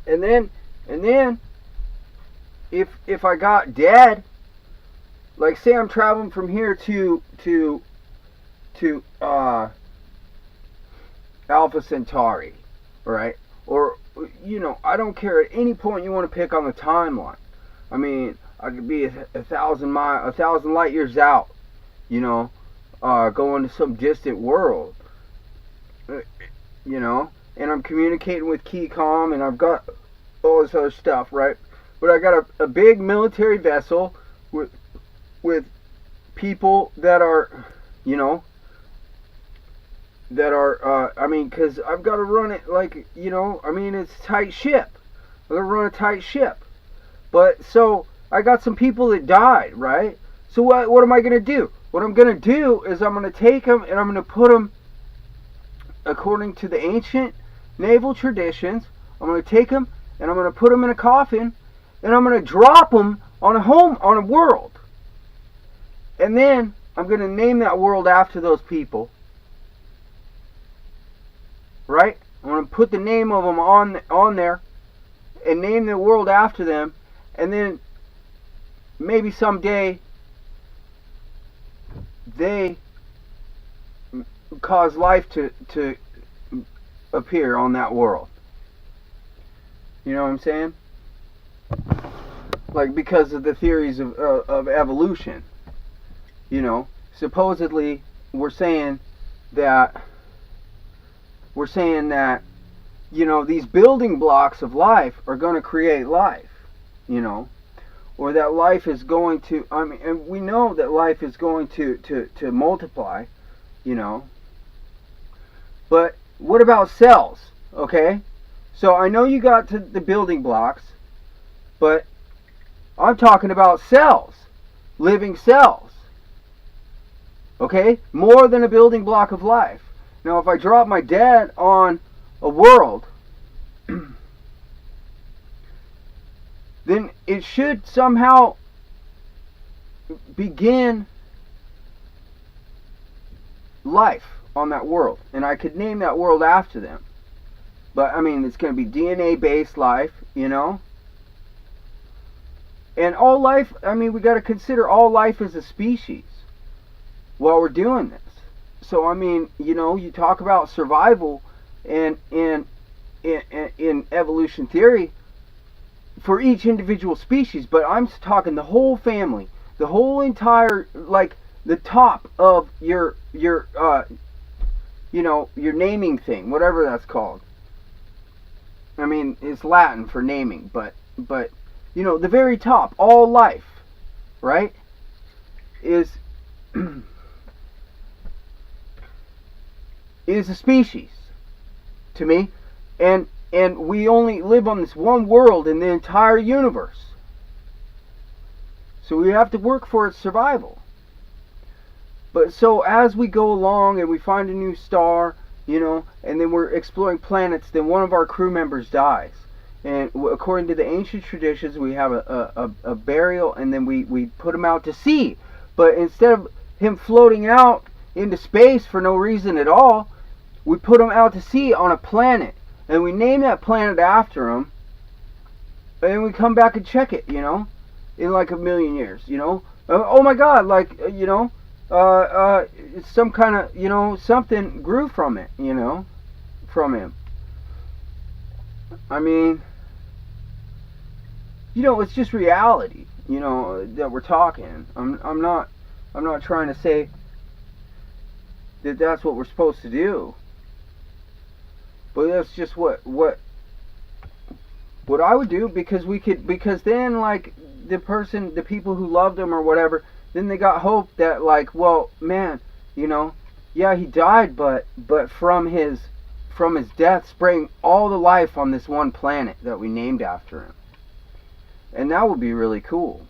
And then if I got dead, like say I'm traveling from here to Alpha Centauri, right? Or I don't care at any point you want to pick on the timeline. I mean, I could be a thousand light years out, going to some distant world, and I'm communicating with Keycom, and I've got all this other stuff, right? But I got a big military vessel with people that are, because I've got to run it like, it's a tight ship. I'm going to run a tight ship. But, so, I got some people that died, right? So what am I going to do? What I'm going to do is I'm going to take them and I'm going to put them, according to the ancient naval traditions, I'm going to take them and I'm going to put them in a coffin and I'm going to drop them on a world. And then I'm going to name that world after those people. Right? I'm going to put the name of them on there and name the world after them. And then maybe someday they cause life to appear on that world. You know what I'm saying? Like, because of the theories of evolution. Supposedly we're saying that these building blocks of life are going to create life, or that life is going to, and we know that life is going to multiply, but what about cells? Okay, so I know you got to the building blocks, but I'm talking about cells, living cells. Okay, more than a building block of life. Now, if I drop my dad on a world, then it should somehow begin life on that world. And I could name that world after them. But, it's going to be DNA-based life, And all life, we got to consider all life as a species while we're doing this. So, you talk about survival and in evolution theory for each individual species, but I'm talking the whole family, the whole entire, like, the top of your naming thing, whatever that's called. It's Latin for naming, but the very top, all life, right, is is a species to me, and we only live on this one world in the entire universe, so we have to work for its survival. But so as we go along and we find a new star, and then we're exploring planets, then one of our crew members dies, and according to the ancient traditions we have a burial, and then we put him out to sea. But instead of him floating out into space for no reason at all, we put him out to sea on a planet, and we name that planet after him, and we come back and check it, in like a million years, oh my God, like, it's some kind of, something grew from it, from him. It's just reality, that we're talking. I'm not trying to say that that's what we're supposed to do. But that's just what I would do, because then, like, the people who loved him or whatever, then they got hope that, like, well, man, yeah, he died, but from his death sprang all the life on this one planet that we named after him. And that would be really cool.